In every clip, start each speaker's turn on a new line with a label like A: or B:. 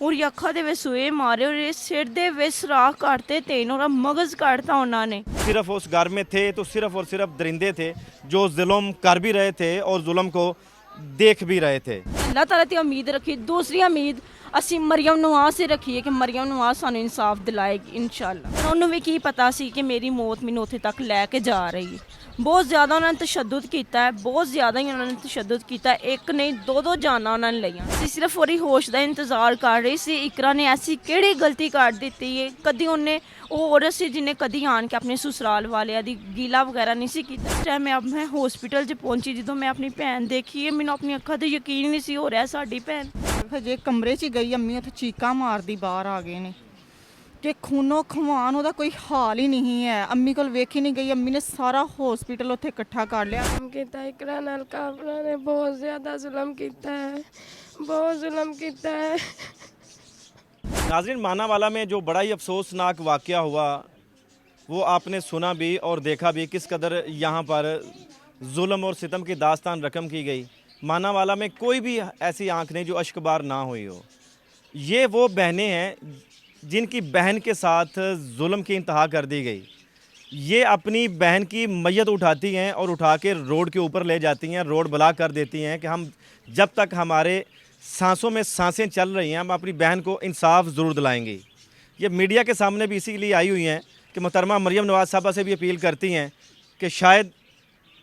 A: ਉਹਦੀ ਅੱਖਾਂ ਦੇ ਵਿੱਚ ਸੂਏ ਮਾਰੇ, ਉਹਦੇ ਸਿਰ ਦੇ ਵਿੱਚ ਸੁਰਾਖ ਕੱਟਤੇ, ਤਿੰਨ ਉਹਦਾ ਮਗਜ਼ ਕੱਟਤਾ ਉਹਨਾਂ ਨੇ।
B: सिर्फ उस घर में थे तो सिर्फ और सिर्फ दरिंदे थे जो जुल्म कर भी रहे थे और जुल्म को देख भी रहे थे।
A: ਅੱਲਾਹ ਤਾਲਾ ਤੇ ਉਮੀਦ ਰੱਖੀ। ਦੂਸਰੀ ਉਮੀਦ ਅਸੀਂ ਮਰੀਮ ਨਵਾਜ਼ ਸੇ ਰੱਖੀਏ ਕਿ ਮਰੀਮ ਨਵਾਜ਼ ਸਾਨੂੰ ਇਨਸਾਫ ਦਿਲਾਏਗੀ ਇਨਸ਼ਾਅੱਲਾ। ਉਹਨੂੰ ਵੀ ਕੀ ਪਤਾ ਸੀ ਕਿ ਮੇਰੀ ਮੌਤ ਮੈਨੂੰ ਉੱਥੇ ਤੱਕ ਲੈ ਕੇ ਜਾ ਰਹੀ ਹੈ। ਬਹੁਤ ਜ਼ਿਆਦਾ ਉਹਨਾਂ ਨੇ ਤਸ਼ੱਦਦ ਕੀਤਾ ਹੈ, ਬਹੁਤ ਜ਼ਿਆਦਾ ਹੀ ਉਹਨਾਂ ਨੇ ਤਸ਼ੱਦਦ ਕੀਤਾ। ਇੱਕ ਨਹੀਂ ਦੋ ਜਾਨਾਂ ਉਹਨਾਂ ਨੇ ਲਈਆਂ। ਅਸੀਂ ਸਿਰਫ ਉਹਦੀ ਹੋਸ਼ ਦਾ ਇੰਤਜ਼ਾਰ ਕਰ ਰਹੇ ਸੀ। ਇਕਰਾ ਨੇ ਐਸੀ ਕਿਹੜੀ ਗਲਤੀ ਕਰ ਦਿੱਤੀ ਹੈ? ਕਦੀ ਉਹਨੇ ਉਹ ਔਰਤ ਸੀ ਜਿਹਨੇ ਕਦੀ ਆਣ ਕੇ ਆਪਣੇ ਸਸੁਰਾਲ ਵਾਲਿਆਂ ਦੀ ਗੀਲਾ ਵਗੈਰਾ ਨਹੀਂ ਸੀ ਕੀਤਾ। ਇਸ ਟਾਈਮ ਮੈਂ ਹਸਪੀਟਲ 'ਚ ਪਹੁੰਚੀ, ਜਦੋਂ ਮੈਂ ਆਪਣੀ ਭੈਣ ਦੇਖੀ ਹੈ ਮੈਨੂੰ ਆਪਣੀ ਅੱਖਾਂ 'ਤੇ ਯਕੀਨ ਨਹੀਂ ਸੀ ਹੋ ਰਿਹਾ। ਸਾਡੀ ਭੈਣ
C: ਹਜੇ ਕਮਰੇ 'ਚ ਹੀ ਗਈ, ਅੰਮੀ ਉੱਥੇ ਚੀਕਾਂ ਮਾਰਦੀ ਬਾਹਰ ਆ ਗਏ ਨੇ ਕਿ ਖੂਨੋ ਖਵਾਨ ਉਹਦਾ ਕੋਈ ਹਾਲ ਹੀ ਨਹੀਂ ਹੈ। ਅੰਮੀ ਕੋਲ ਵੇਖੀ ਨਹੀਂ ਗਈ। ਅੰਮੀ ਨੇ ਸਾਰਾ ਹਸਪੀਟਲ ਉੱਥੇ ਇਕੱਠਾ ਕਰ ਲਿਆ।
D: ਕੀਤਾ ਇਕਰਾ ਨਾਲ ਕਾਫਰਾਂ ਨੇ ਬਹੁਤ ਜ਼ਿਆਦਾ ਜ਼ੁਲਮ ਕੀਤਾ है, बहुत जुल्म किया है।
B: नाज़रीन, मानावाला में जो बड़ा ही अफसोसनाक वाक़या हुआ वो आपने सुना भी और देखा भी, किस कदर यहाँ पर जुल्म और सितम की दास्तान रकम की गई। मानावाला में कोई भी ऐसी आंख नहीं जो अश्कबार ना हुई हो। ये वो बहनें हैं जिनकी बहन के साथ जुल्म की इंतहा कर दी गई। ये अपनी बहन की मैयत उठाती हैं और उठा के रोड के ऊपर ले जाती हैं, रोड ब्लॉक कर देती हैं कि हम जब तक हमारे सांसों में सांसें चल रही हैं हम अपनी बहन को इंसाफ ज़रूर दिलाएंगे। ये मीडिया के सामने भी इसीलिए आई हुई हैं कि मोहतरमा मरियम नवाज़ साहबा से भी अपील करती हैं कि शायद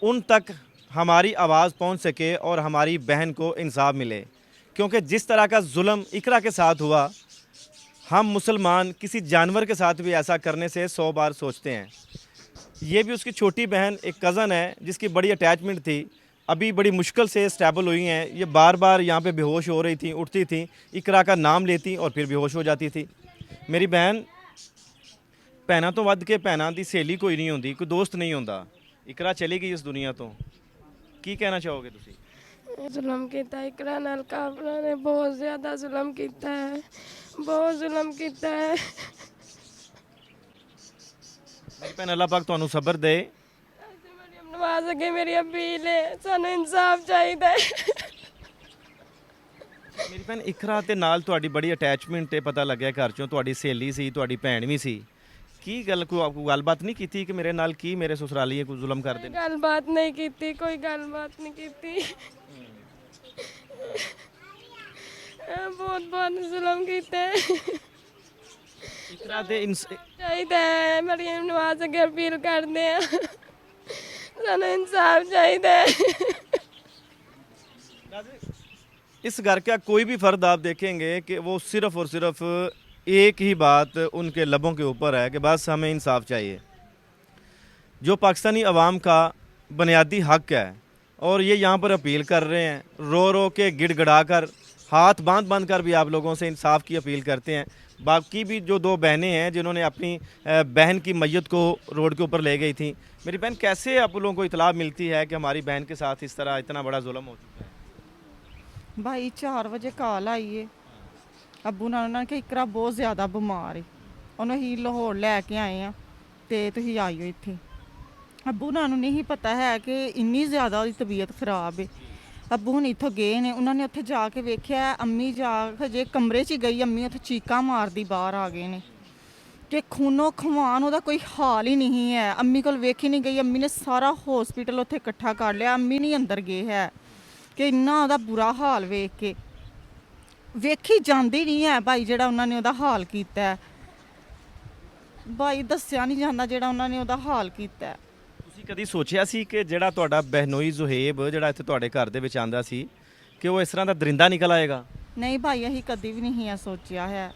B: उन तक हमारी आवाज़ पहुंच सके और हमारी बहन को इंसाफ मिले, क्योंकि जिस तरह का जुल्म इकरा के साथ हुआ, हम मुसलमान किसी जानवर के साथ भी ऐसा करने से 100 बार सोचते हैं। ये भी उसकी छोटी बहन, एक कज़न है जिसकी बड़ी अटैचमेंट थी, अभी बड़ी मुश्किल से स्टेबल हुई हैं। ये बार बार यहाँ पे बेहोश हो रही थी, उठती थी, इकरा का नाम लेती और फिर बेहोश हो जाती थी। मेरी बहन भैनों तो वध के भैनों की सहेली कोई नहीं होंदी, कोई दोस्त नहीं होंदा। इकरा चली गई इस दुनिया तो की कहना चाहोगे तुसी?
D: जुल्म किया इकरा नाल काफਰਾਂ ने बहुत ज़्यादा जुल्म किया है, बहुत जुल्म किया है।
B: मेरी भैन अल्लाह पाक तुहानू सबर दे।
D: मरियम नवाज अगे मेरी अपील है, सानू इंसाफ चाहिए।
B: मेरी भैन इकरा ते नाल तुहाडी बड़ी अटैचमेंट है, पता लग्या घर चों तुहाडी सहेली सी, तुहाडी भैन भी सी। की गल कोई गलबात नहीं की कि मेरे नाल की मेरे ससुरालीए कोई जुल्म कर देने?
D: गलबात नहीं की, कोई गलबात नहीं की। बहुत बहुत जुल्म किया
B: इकरा दे
D: चाहिए। मरियम नवाज अगे अपील करते हैं, सानू इंसाफ चाहिए।
B: इस घर का कोई भी फ़र्द आप देखेंगे कि वो सिर्फ़ और सिर्फ एक ही बात उनके लबों के ऊपर है कि बस हमें इंसाफ चाहिए। जो पाकिस्तानी अवाम का बुनियादी हक है और ये यहाँ पर अपील कर रहे हैं, रो रो के गिड़गिड़ा कर, हाथ बांध कर भी आप लोगों से इंसाफ की अपील करते हैं। बाकी भी जो दो बहनें हैं जिन्होंने अपनी बहन की मैयत को रोड के ऊपर ले गई थी, मेरी बहन कैसे आप लोगों को इतला मिलती है कि हमारी बहन के साथ इस तरह इतना बड़ा जुल्म हो चुका है?
C: भाई 4 ਵਜੇ ਕਾਲ ਆਈ ਏ ਅੱਬੂ ਨਾਲ ਉਹਨਾਂ ਨੇ ਕਿ ਇਕਰਾ ਬਹੁਤ ਜ਼ਿਆਦਾ ਬਿਮਾਰ ਏ, ਉਹਨੂੰ ਹੀ ਲਾਹੌਰ ਲੈ ਕੇ ਆਏ ਆ ਤੇ ਤੁਸੀਂ ਆਇਓ ਇੱਥੇ। ਅੱਬੂ ਨਾਲ ਨੂੰ ਨਹੀਂ ਪਤਾ ਹੈ ਕਿ ਇੰਨੀ ਜ਼ਿਆਦਾ ਉਹਦੀ ਤਬੀਅਤ ਖਰਾਬ ਏ। ਅੱਬੂ ਹੁਣ ਇੱਥੋਂ ਗਏ ਨੇ, ਉਹਨਾਂ ਨੇ ਉੱਥੇ ਜਾ ਕੇ ਵੇਖਿਆ ਅੰਮੀ ਜਾ ਹਜੇ ਕਮਰੇ 'ਚ ਹੀ ਗਈ, ਅੰਮੀ ਉੱਥੇ ਚੀਕਾਂ ਮਾਰਦੀ ਬਾਹਰ ਆ ਗਏ ਨੇ ਕਿ ਖੂਨੋ ਖਵਾਨ ਉਹਦਾ ਕੋਈ ਹਾਲ ਹੀ ਨਹੀਂ ਹੈ। ਅੰਮੀ ਕੋਲ ਵੇਖੀ ਨਹੀਂ ਗਈ। ਅੰਮੀ ਨੇ ਸਾਰਾ ਹਸਪੀਟਲ ਉੱਥੇ ਇਕੱਠਾ ਕਰ ਲਿਆ। ਅੰਮੀ ਨਹੀਂ ਅੰਦਰ ਗਏ ਹੈ ਕਿ ਇੰਨਾ ਉਹਦਾ ਬੁਰਾ ਹਾਲ ਵੇਖ ਕੇ ਵੇਖੀ ਜਾਂਦੀ ਨਹੀਂ ਹੈ ਭਾਈ, ਜਿਹੜਾ ਉਹਨਾਂ ਨੇ ਉਹਦਾ ਹਾਲ ਕੀਤਾ ਹੈ। ਭਾਈ ਦੱਸਿਆ ਨਹੀਂ ਜਾਂਦਾ ਜਿਹੜਾ ਉਹਨਾਂ ਨੇ ਉਹਦਾ ਹਾਲ ਕੀਤਾ ਹੈ।
B: ਤੁਸੀਂ ਕਦੀ ਸੋਚਿਆ ਸੀ ਕਿ ਜਿਹੜਾ ਤੁਹਾਡਾ ਬਹਿਨੋਈ ਜ਼ੁਹੇਬ ਜਿਹੜਾ ਇੱਥੇ ਤੁਹਾਡੇ ਘਰ ਦੇ ਵਿੱਚ ਆਂਦਾ ਸੀ ਕਿ ਉਹ ਇਸ ਤਰ੍ਹਾਂ ਦਾ ਦਰਿੰਦਾ ਨਿਕਲ ਆਏਗਾ?
C: ਨਹੀਂ ਭਾਈ, ਅਸੀਂ ਕਦੀ ਵੀ ਨਹੀਂ ਇਹ ਸੋਚਿਆ ਹੈ।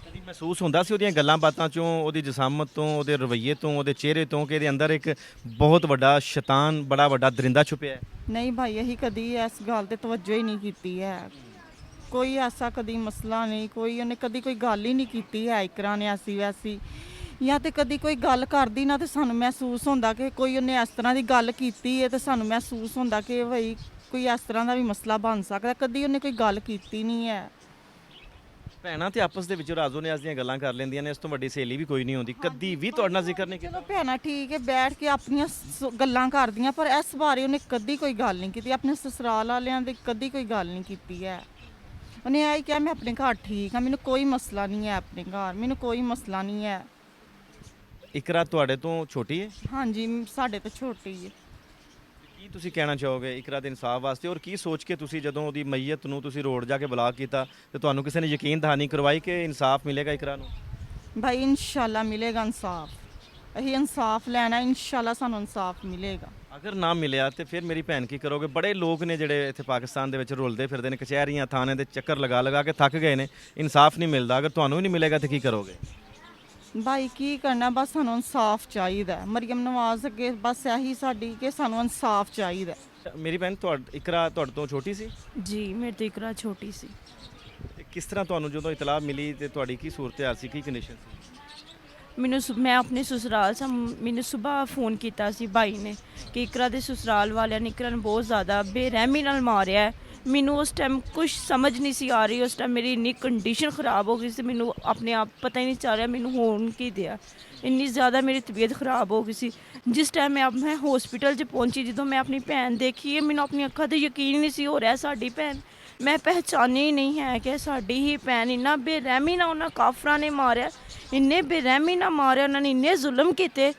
B: ਕਦੀ ਮਹਿਸੂਸ ਹੁੰਦਾ ਸੀ ਉਹਦੀਆਂ ਗੱਲਾਂ ਬਾਤਾਂ ਚੋਂ, ਉਹਦੀ ਜਸਾਮਤ ਤੋਂ, ਉਹਦੇ ਰਵੱਈਏ ਤੋਂ, ਉਹਦੇ ਚਿਹਰੇ ਤੋਂ ਕਿ ਇਹਦੇ ਅੰਦਰ ਇੱਕ ਬਹੁਤ ਵੱਡਾ ਸ਼ੈਤਾਨ, ਬੜਾ ਵੱਡਾ ਦਰਿੰਦਾ ਛੁਪਿਆ ਹੈ?
C: ਨਹੀਂ ਭਾਈ, ਅਸੀਂ ਕਦੀ ਇਸ ਗੱਲ ਤੇ ਤਵੱਜੋ ਹੀ ਨਹੀਂ ਕੀਤੀ ਹੈ। ਕੋਈ ਐਸਾ ਕਦੀ ਮਸਲਾ ਨਹੀਂ, ਕੋਈ ਉਹਨੇ ਕਦੀ ਕੋਈ ਗੱਲ ਹੀ ਨਹੀਂ ਕੀਤੀ ਹੈ ਇਕਰਾ ਨੇ ਐਸੀ ਵੈਸੀ, ਜਾਂ ਤੇ ਕਦੀ ਕੋਈ ਗੱਲ ਕਰਦੀ ਨਾ ਤੇ ਸਾਨੂੰ ਮਹਿਸੂਸ ਹੁੰਦਾ ਕਿ ਕੋਈ ਉਹਨੇ ਇਸ ਤਰ੍ਹਾਂ ਦੀ ਗੱਲ ਕੀਤੀ ਹੈ ਤੇ ਸਾਨੂੰ ਮਹਿਸੂਸ ਹੁੰਦਾ ਕਿ ਭਾਈ ਕੋਈ ਇਸ ਤਰ੍ਹਾਂ ਦਾ ਵੀ ਮਸਲਾ ਬਣ ਸਕਦਾ। ਕਦੀ ਉਹਨੇ ਕੋਈ ਗੱਲ ਕੀਤੀ ਨਹੀਂ ਹੈ।
B: ਭੈਣਾਂ ਤੇ ਆਪਸ ਦੇ ਵਿੱਚ ਰਾਜ਼ੋ ਨਿਆਜ਼ ਦੀਆਂ ਗੱਲਾਂ ਕਰ ਲੈਂਦੀਆਂ ਨੇ, ਇਸ ਤੋਂ ਵੱਡੀ ਸਹੇਲੀ ਵੀ ਕੋਈ ਨਹੀਂ ਹੁੰਦੀ। ਕਦੀ ਵੀ ਤੁਹਾਡੇ ਨਾਲ ਜ਼ਿਕਰ ਨਹੀਂ ਕੀਤਾ?
C: ਚਲੋ ਭੈਣਾਂ ਠੀਕ ਹੈ, ਬੈਠ ਕੇ ਆਪਣੀਆਂ ਗੱਲਾਂ ਕਰਦੀਆਂ, ਪਰ ਇਸ ਬਾਰੇ ਉਹਨੇ ਕਦੀ ਕੋਈ ਗੱਲ ਨਹੀਂ ਕੀਤੀ। ਆਪਣੇ ਸਸੁਰਾਲ ਵਾਲਿਆਂ ਦੇ ਕਦੀ ਕੋਈ ਗੱਲ ਨਹੀਂ ਕੀਤੀ ਹੈ। ਉਹਨੇ ਇਹ ਹੀ ਕਿਹਾ ਮੈਂ ਆਪਣੇ ਘਰ ਠੀਕ ਹਾਂ, ਮੈਨੂੰ ਕੋਈ ਮਸਲਾ ਨਹੀਂ ਹੈ, ਆਪਣੇ ਘਰ ਮੈਨੂੰ ਕੋਈ ਮਸਲਾ ਨਹੀਂ ਹੈ।
B: ਇਕਰਾ ਤੁਹਾਡੇ ਤੋਂ ਛੋਟੀ ਹੈ?
C: ਹਾਂਜੀ ਸਾਡੇ ਤੋਂ ਛੋਟੀ ਹੈ।
B: ਕੀ ਤੁਸੀਂ ਕਹਿਣਾ ਚਾਹੋਗੇ ਇਕਰਾ ਦੇ ਇਨਸਾਫ ਵਾਸਤੇ, ਔਰ ਕੀ ਸੋਚ ਕੇ ਤੁਸੀਂ ਜਦੋਂ ਉਹਦੀ ਮਈਅਤ ਨੂੰ ਤੁਸੀਂ ਰੋਡ ਜਾ ਕੇ ਬਲਾਕ ਕੀਤਾ ਤੇ ਤੁਹਾਨੂੰ ਕਿਸੇ ਨੇ ਯਕੀਨ ਦਹਾਨੀ ਕਰਵਾਈ ਕਿ ਇਨਸਾਫ ਮਿਲੇਗਾ ਇਕਰਾ ਨੂੰ?
C: ਭਾਈ ਇਨਸ਼ਾਅੱਲਾ ਮਿਲੇਗਾ ਇਨਸਾਫ, ਅਸੀਂ ਇਨਸਾਫ ਲੈਣਾ, ਇਨਸ਼ਾਅੱਲਾ ਸਾਨੂੰ ਇਨਸਾਫ ਮਿਲੇਗਾ।
B: ਅਗਰ ਨਾ ਮਿਲਿਆ ਤੇ ਫਿਰ ਮੇਰੀ ਭੈਣ ਕੀ ਕਰੋਗੇ? ਬੜੇ ਲੋਕ ਨੇ ਜਿਹੜੇ ਇੱਥੇ ਪਾਕਿਸਤਾਨ ਦੇ ਵਿੱਚ ਰੁਲਦੇ ਫਿਰਦੇ ਨੇ, ਕਚਹਿਰੀਆਂ ਥਾਣੇ ਦੇ ਚੱਕਰ ਲਗਾ ਲਗਾ ਕੇ ਥੱਕ ਗਏ ਨੇ, ਇਨਸਾਫ ਨਹੀਂ ਮਿਲਦਾ। ਅਗਰ ਤੁਹਾਨੂੰ ਵੀ ਨਹੀਂ ਮਿਲੇਗਾ ਤੇ ਕੀ ਕਰੋਗੇ?
C: ਭਾਈ ਕੀ ਕਰਨਾ, ਬਸ ਸਾਨੂੰ ਇਨਸਾਫ ਚਾਹੀਦਾ ਹੈ। ਮਰੀਮ ਨਵਾਜ਼ ਅੱਗੇ ਬਸ ਇਹੀ ਸਾਡੀ ਕਿ ਸਾਨੂੰ ਇਨਸਾਫ ਚਾਹੀਦਾ ਹੈ।
B: ਮੇਰੀ ਭੈਣ ਇਕਰਾ ਤੁਹਾਡੇ ਤੋਂ ਛੋਟੀ ਸੀ
A: ਜੀ ਮੇਰੇ ਤੋਂ ਇਕਰਾ ਛੋਟੀ ਸੀ।
B: ਤੇ ਕਿਸ ਤਰ੍ਹਾਂ ਤੁਹਾਨੂੰ ਜਦੋਂ ਇਤਲਾਹ ਮਿਲੀ ਤੇ ਤੁਹਾਡੀ ਕੀ ਸੂਰਤ ਹਾਲ ਸੀ, ਕੀ ਕੰਡੀਸ਼ਨ ਸੀ?
A: ਮੈਂ ਆਪਣੇ ਸਸੁਰਾਲ ਸਾਂ, ਮੈਨੂੰ ਸਵੇਰ ਫੋਨ ਕੀਤਾ ਸੀ ਭਾਈ ਨੇ ਕਿ ਇਕਰਾ ਦੇ ਸਸੁਰਾਲ ਵਾਲਿਆਂ ਨੇ ਇਕਰਾ ਨੂੰ ਬਹੁਤ ਜ਼ਿਆਦਾ ਬੇਰਹਿਮੀ ਨਾਲ ਮਾਰਿਆ ਹੈ। ਮੈਨੂੰ ਉਸ ਟਾਈਮ ਕੁਝ ਸਮਝ ਨਹੀਂ ਸੀ ਆ ਰਹੀ। ਉਸ ਟਾਈਮ ਮੇਰੀ ਇੰਨੀ ਕੰਡੀਸ਼ਨ ਖਰਾਬ ਹੋ ਗਈ ਸੀ, ਮੈਨੂੰ ਆਪਣੇ ਆਪ ਪਤਾ ਹੀ ਨਹੀਂ ਚੱਲ ਰਿਹਾ ਮੈਨੂੰ ਹੋਣ ਕੀ ਦਿਆ। ਇੰਨੀ ਜ਼ਿਆਦਾ ਮੇਰੀ ਤਬੀਅਤ ਖਰਾਬ ਹੋ ਗਈ ਸੀ। ਜਿਸ ਟਾਈਮ ਮੈਂ ਹਸਪੀਟਲ 'ਚ ਪਹੁੰਚੀ, ਜਦੋਂ ਮੈਂ ਆਪਣੀ ਭੈਣ ਦੇਖੀ, ਮੈਨੂੰ ਆਪਣੀ ਅੱਖਾਂ 'ਤੇ ਯਕੀਨ ਨਹੀਂ ਸੀ ਹੋ ਰਿਹਾ ਸਾਡੀ ਭੈਣ, ਮੈਂ ਪਹਿਚਾਨੀ ਨਹੀਂ ਹੈ ਕਿ ਸਾਡੀ ਹੀ ਭੈਣ। ਇੰਨਾ ਬੇਰਹਿਮੀ ਨਾਲ ਉਹਨਾਂ ਕਾਫਰਾਂ ਨੇ ਮਾਰਿਆ, ਇੰਨੇ ਬੇਰਹਿਮੀ ਨਾਲ ਮਾਰਿਆ ਉਹਨਾਂ ਨੇ, ਇੰਨੇ ਜ਼ੁਲਮ ਕੀਤੇ।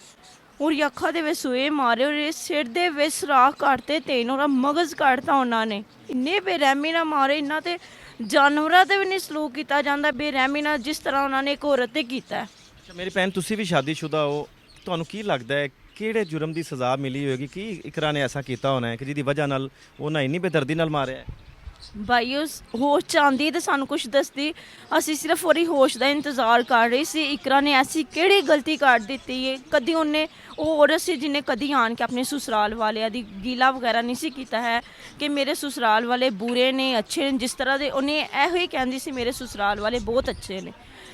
A: ਔਰ ਅੱਖਾਂ ਦੇ ਵਿੱਚ ਸੂਏ ਮਾਰੇ, ਔਰ ਸਿਰ ਦੇ ਵਿੱਚ ਸੁਰਾਖ ਕੱਢਤੇ, ਤਿੰਨ ਉਹਦਾ ਮਗਜ਼ ਕੱਢਤਾ ਉਹਨਾਂ ਨੇ। ਇੰਨੇ ਬੇਰਹਿਮੀ ਨਾਲ ਮਾਰੇ, ਇੰਨਾ ਤੇ ਜਾਨਵਰਾਂ ਤੇ ਵੀ ਨਹੀਂ ਸਲੂਕ ਕੀਤਾ ਜਾਂਦਾ ਬੇਰਹਿਮੀ ਨਾਲ ਜਿਸ ਤਰ੍ਹਾਂ ਉਹਨਾਂ ਨੇ ਇੱਕ ਔਰਤ ਤੇ ਕੀਤਾ।
B: ਅੱਛਾ ਮੇਰੀ ਭੈਣ, ਤੁਸੀਂ ਵੀ ਸ਼ਾਦੀशुदा ਹੋ, ਤੁਹਾਨੂੰ ਕੀ ਲੱਗਦਾ ਹੈ ਕਿਹੜੇ ਜੁਰਮ ਦੀ ਸਜ਼ਾ ਮਿਲੀ ਹੋਏਗੀ? ਕੀ ਇਕਰਾ ਨੇ ਐਸਾ ਕੀਤਾ ਹੋਣਾ ਹੈ ਕਿ ਜਿਹਦੀ ਵਜ੍ਹਾ ਨਾਲ ਉਹਨਾਂ ਇੰਨੀ ਬੇਦਰਦੀ ਨਾਲ ਮਾਰਿਆ ਹੈ?
A: ਭਾਈ ਉਸ ਹੋਸ਼ 'ਚ ਆਉਂਦੀ ਤੇ ਸਾਨੂੰ ਕੁਝ ਦੱਸਦੀ, ਅਸੀਂ ਸਿਰਫ ਉਹਦੀ ਹੋਸ਼ ਦਾ ਇੰਤਜ਼ਾਰ ਕਰ ਰਹੇ ਸੀ। ਇਕਰਾ ਨੇ ਐਸੀ ਕਿਹੜੀ ਗਲਤੀ ਕਰ ਦਿੱਤੀ ਹੈ? ਕਦੀ ਉਹਨੇ, ਉਹ ਔਰਤ ਸੀ ਜਿਹਨੇ ਕਦੀ ਆਣ ਕੇ ਆਪਣੇ ਸਸੁਰਾਲ ਵਾਲਿਆਂ ਦੀ ਗੀਲਾ ਵਗੈਰਾ ਨਹੀਂ ਸੀ ਕੀਤਾ ਹੈ ਕਿ ਮੇਰੇ ਸਸੁਰਾਲ ਵਾਲੇ ਬੁਰੇ ਨੇ ਅੱਛੇ ਨੇ। ਜਿਸ ਤਰ੍ਹਾਂ ਦੇ ਉਹਨੇ ਇਹੋ ਹੀ ਕਹਿੰਦੀ ਸੀ ਮੇਰੇ ਸਸੁਰਾਲ ਵਾਲੇ ਬਹੁਤ ਅੱਛੇ ਨੇ।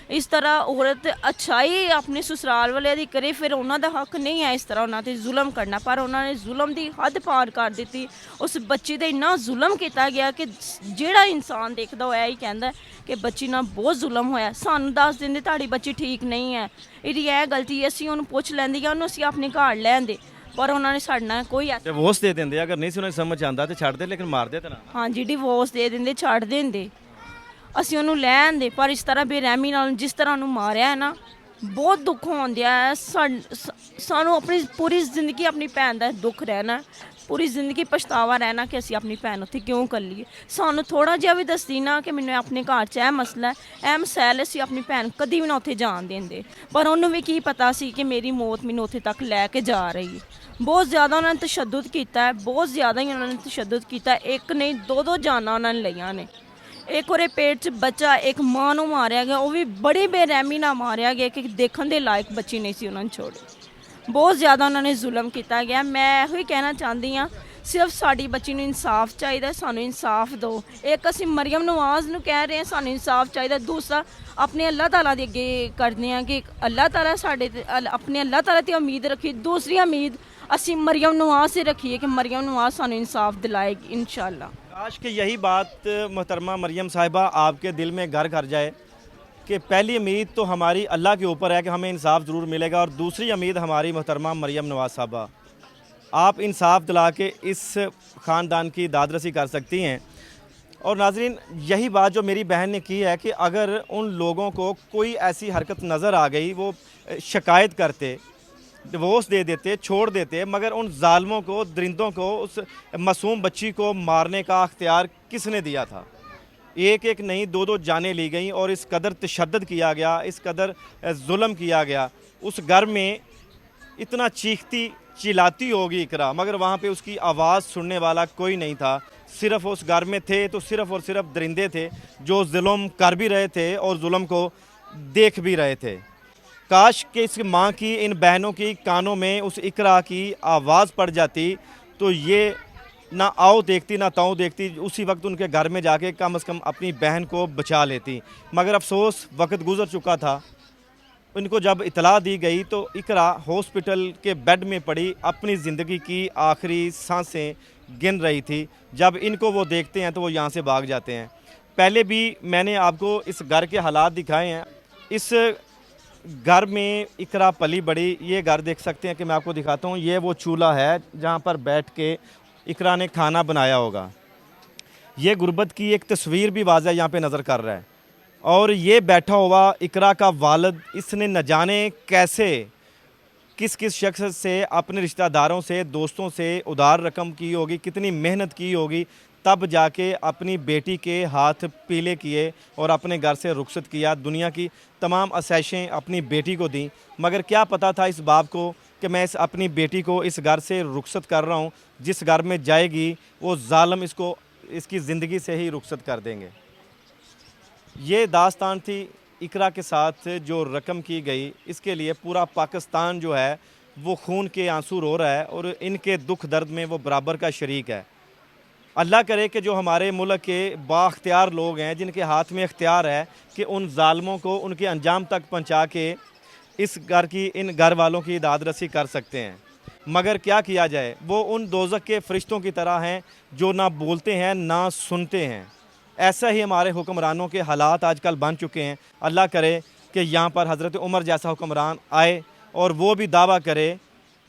A: ਇਸ ਤਰ੍ਹਾਂ ਔਰਤ ਅੱਛਾਈ ਆਪਣੇ ਸਸੁਰਾਲ ਵਾਲਿਆਂ ਦੀ ਕਰੇ, ਫਿਰ ਉਹਨਾਂ ਦਾ ਹੱਕ ਨਹੀਂ ਹੈ ਇਸ ਤਰ੍ਹਾਂ ਉਹਨਾਂ 'ਤੇ ਜ਼ੁਲਮ ਕਰਨਾ। ਪਰ ਉਹਨਾਂ ਨੇ ਜ਼ੁਲਮ ਦੀ ਹੱਦ ਪਾਰ ਕਰ ਦਿੱਤੀ। ਉਸ ਬੱਚੀ 'ਤੇ ਇੰਨਾ ਜ਼ੁਲਮ ਕੀਤਾ ਗਿਆ ਕਿ ਜਿਹੜਾ ਇਨਸਾਨ ਦੇਖਦਾ ਹੋਇਆ ਹੀ ਕਹਿੰਦਾ ਕਿ ਬੱਚੀ ਨਾਲ ਬਹੁਤ ਜ਼ੁਲਮ ਹੋਇਆ। ਸਾਨੂੰ ਦੱਸ ਦਿੰਦੇ ਤੁਹਾਡੀ ਬੱਚੀ ਠੀਕ ਨਹੀਂ ਹੈ, ਇਹਦੀ ਇਹ ਗਲਤੀ, ਅਸੀਂ ਉਹਨੂੰ ਪੁੱਛ ਲੈਂਦੇ ਜਾਂ ਉਹਨੂੰ ਅਸੀਂ ਆਪਣੇ ਘਰ ਲੈ ਆਂਦੇ, ਪਰ ਉਹਨਾਂ ਨੇ ਸਾਡੇ ਨਾਲ ਕੋਈ
B: ਡਿਵੋਰਸ ਦੇ ਦਿੰਦੇ। ਅਗਰ ਨਹੀਂ ਸੀ ਉਹਨਾਂ ਨੂੰ ਸਮਝ ਆਉਂਦਾ ਤੇ ਛੱਡ ਦੇ, ਲੇਕਿਨ ਮਾਰਦੇ ਤਾਂ ਨਾ।
A: ਹਾਂਜੀ ਡਿਵੋਰਸ ਦੇ ਦਿੰਦੇ, ਛੱਡ ਦਿੰਦੇ, ਅਸੀਂ ਉਹਨੂੰ ਲੈ ਆਂਦੇ। ਪਰ ਇਸ ਤਰ੍ਹਾਂ ਬੇਰਹਿਮੀ ਨਾਲ ਜਿਸ ਤਰ੍ਹਾਂ ਉਹਨੂੰ ਮਾਰਿਆ ਹੈ ਨਾ, ਬਹੁਤ ਦੁੱਖ ਹੁੰਦਿਆ ਹੈ। ਸਾਨੂੰ ਆਪਣੀ ਪੂਰੀ ਜ਼ਿੰਦਗੀ ਆਪਣੀ ਭੈਣ ਦਾ ਦੁੱਖ ਰਹਿਣਾ, ਪੂਰੀ ਜ਼ਿੰਦਗੀ ਪਛਤਾਵਾ ਰਹਿਣਾ ਕਿ ਅਸੀਂ ਆਪਣੀ ਭੈਣ ਉੱਥੇ ਕਿਉਂ ਕਰ ਲਈਏ। ਸਾਨੂੰ ਥੋੜਾ ਜਿਹਾ ਵੀ ਦੱਸਦੀ ਨਾ ਕਿ ਮੈਨੂੰ ਆਪਣੇ ਘਰ 'ਚ ਇਹ ਮਸਲਾ ਹੈ, ਇਹ ਮਸੈਲ, ਅਸੀਂ ਆਪਣੀ ਭੈਣ ਕਦੀ ਵੀ ਨਾ ਉੱਥੇ ਜਾਣ ਦਿੰਦੇ। ਪਰ ਉਹਨੂੰ ਵੀ ਕੀ ਪਤਾ ਸੀ ਕਿ ਮੇਰੀ ਮੌਤ ਮੈਨੂੰ ਉੱਥੇ ਤੱਕ ਲੈ ਕੇ ਜਾ ਰਹੀ ਹੈ। ਬਹੁਤ ਜ਼ਿਆਦਾ ਉਹਨਾਂ ਨੇ ਤਸ਼ੱਦਦ ਕੀਤਾ ਹੈ, ਬਹੁਤ ਜ਼ਿਆਦਾ ਹੀ ਉਹਨਾਂ ਨੇ ਤਸ਼ੱਦਦ ਕੀਤਾ। ਇੱਕ ਨਹੀਂ ਦੋ ਜਾਨਾਂ ਉਹਨਾਂ ਨੇ ਲਈਆਂ ਨੇ। ਇੱਕ ਉਹਦੇ ਪੇਟ 'ਚ ਬੱਚਾ, ਇੱਕ ਮਾਂ ਨੂੰ ਮਾਰਿਆ ਗਿਆ, ਉਹ ਵੀ ਬੜੀ ਬੇਰਹਿਮੀ ਨਾਲ ਮਾਰਿਆ ਗਿਆ ਕਿ ਦੇਖਣ ਦੇ ਲਾਇਕ ਬੱਚੀ ਨਹੀਂ ਸੀ ਉਹਨਾਂ ਨੂੰ ਛੋੜੀ। ਬਹੁਤ ਜ਼ਿਆਦਾ ਉਹਨਾਂ ਨੇ ਜ਼ੁਲਮ ਕੀਤਾ ਗਿਆ। ਮੈਂ ਇਹੋ ਹੀ ਕਹਿਣਾ ਚਾਹੁੰਦੀ ਹਾਂ, ਸਿਰਫ ਸਾਡੀ ਬੱਚੀ ਨੂੰ ਇਨਸਾਫ ਚਾਹੀਦਾ, ਸਾਨੂੰ ਇਨਸਾਫ ਦਿਓ। ਇੱਕ ਅਸੀਂ ਮਰੀਮ ਨਵਾਜ਼ ਨੂੰ ਕਹਿ ਰਹੇ ਹਾਂ ਸਾਨੂੰ ਇਨਸਾਫ ਚਾਹੀਦਾ, ਦੂਸਰਾ ਆਪਣੇ ਅੱਲਾਹ ਤਾਲਾ ਦੇ ਅੱਗੇ ਕਰਦੇ ਹਾਂ ਕਿ ਅੱਲਾਹ ਤਾਲਾ ਸਾਡੇ ਤੇ, ਆਪਣੇ ਅੱਲਾਹ ਤਾਲਾ ਤੇ ਉਮੀਦ ਰੱਖੀ। ਦੂਸਰੀ ਉਮੀਦ ਅਸੀਂ मरियम नवाज से रखी है कि मरियम नवाज सानू इंसाफ दिलाएगी इंशाल्लाह।
B: काश कि यही बात मोहतरमा मरियम साहिबा आपके दिल में घर कर जाए कि पहली उम्मीद तो हमारी अल्लाह के ऊपर है कि हमें इंसाफ ज़रूर मिलेगा, और दूसरी उम्मीद हमारी मोहतरमा मरियम नवाज साहिबा, आप इंसाफ दिला के इस ख़ानदान की दादरसी कर सकती हैं। और नाजरीन, यही बात जो मेरी बहन ने की है कि अगर उन लोगों को कोई ऐसी हरकत नज़र आ गई, वो शिकायत करते, डिवोर्स दे देते, छोड़ देते, मगर उन जालिमों को, दरिंदों को, उस मासूम बच्ची को मारने का अख्तियार किसने दिया था? एक एक नहीं, दो दो जानें ली गई और इस कदर तशद्दुद किया गया, इस कदर जुल्म किया गया। उस घर में इतना चीखती चिल्लाती होगी इकरा, मगर वहाँ पे उसकी आवाज़ सुनने वाला कोई नहीं था। सिर्फ़ उस घर में थे तो सिर्फ़ और सिर्फ दरिंदे थे जो जुल्म कर भी रहे थे और जुल्म को देख भी रहे थे। काश कि इस माँ की, इन बहनों की कानों में उस इकरा की आवाज़ पड़ जाती तो ये ना आओ देखती ना ताओ देखती, उसी वक्त उनके घर में जाके कम से कम अपनी बहन को बचा लेती। मगर अफसोस वक्त गुज़र चुका था। उनको जब इतला दी गई तो इकरा हॉस्पिटल के बेड में पड़ी अपनी ज़िंदगी की आखिरी सांसें गिन रही थी। जब इनको वो देखते हैं तो वो यहाँ से भाग जाते हैं। पहले भी मैंने आपको इस घर के हालात दिखाए हैं। इस घर में इकरा पली बड़ी, ये घर देख सकते हैं कि मैं आपको दिखाता हूँ, ये वो चूल्हा है जहाँ पर बैठ के इकरा ने खाना बनाया होगा। ये गुर्बत की एक तस्वीर भी वाज़ह यहाँ पे नज़र कर रहा है। और ये बैठा हुआ इकरा का वालिद, इसने न जाने कैसे किस किस शख्स से, अपने रिश्तेदारों से, दोस्तों से उधार रकम की होगी, कितनी मेहनत की होगी, तब जाके अपनी बेटी के हाथ पीले किए और अपने घर से रुखसत किया। दुनिया की तमाम आसाइशें अपनी बेटी को दी, मगर क्या पता था इस बाप को कि मैं अपनी बेटी को इस घर से रुखसत कर रहा हूँ, जिस घर में जाएगी वो जालिम इसको इसकी ज़िंदगी से ही रुखसत कर देंगे। ये दास्तान थी इकरा के साथ जो रकम की गई। इसके लिए पूरा पाकिस्तान जो है वो खून के आंसू रो रहा है और इनके दुख दर्द में वो बराबर का शरीक है। अल्लाह करे कि जो हमारे मुल्क के बाख्तियार लोग हैं, जिनके हाथ में इख्तियार है कि उन जालिमों को उनके अंजाम तक पहुंचा के इस घर की, इन घर वालों की दाद रसी कर सकते हैं। मगर क्या किया जाए, वो उन दोज़ख के फरिश्तों की तरह हैं जो ना बोलते हैं ना सुनते हैं। ऐसा ही हमारे हुक्मरानों के हालात आजकल बन चुके हैं। अल्लाह करे कि यहाँ पर हज़रत उमर जैसा हुक्मरान आए और वो भी दावा करे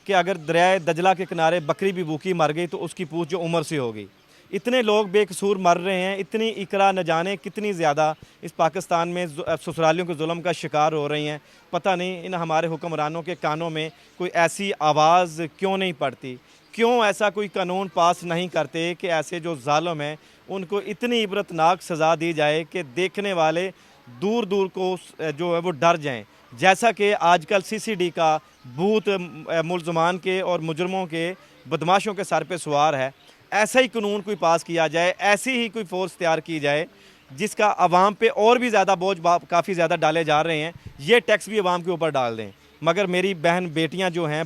B: कि अगर दरियाए दजला के किनारे बकरी भी भूखी मर गई तो उसकी पूछ जो उमर से होगी। इतने लोग बेकसूर मर रहे हैं, इतनी इकरा न जाने कितनी ज़्यादा इस पाकिस्तान में ससुरालियों के जुल्म का शिकार हो रही हैं। पता नहीं इन हमारे हुक्मरानों के कानों में कोई ऐसी आवाज़ क्यों नहीं पड़ती, क्यों ऐसा कोई कानून पास नहीं करते कि ऐसे जो जालिम हैं उनको इतनी इबरतनाक सज़ा दी जाए कि देखने वाले दूर दूर को जो है वो डर जाएं। जैसा कि आजकल CCD का भूत मुलजमान के और मुजरमों के, बदमाशों के सर पे सवार है, ऐसा ही कानून कोई पास किया जाए, ऐसी ही कोई फोर्स तैयार की जाए जिसका आवाम पे और भी ज़्यादा बोझ काफ़ी ज़्यादा डाले जा रहे हैं। ये टैक्स भी आवाम के ऊपर डाल दें, मगर मेरी बहन बेटियां जो हैं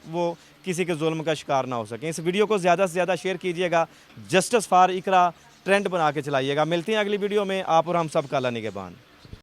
B: वो किसी के जुल्म का शिकार ना हो सकें। इस वीडियो को ज़्यादा से ज़्यादा शेयर कीजिएगा, जस्टिस फॉर इकरा ट्रेंड बना के चलाइएगा। मिलते हैं अगली वीडियो में। आप और हम सब का अल्लाह निगहबान।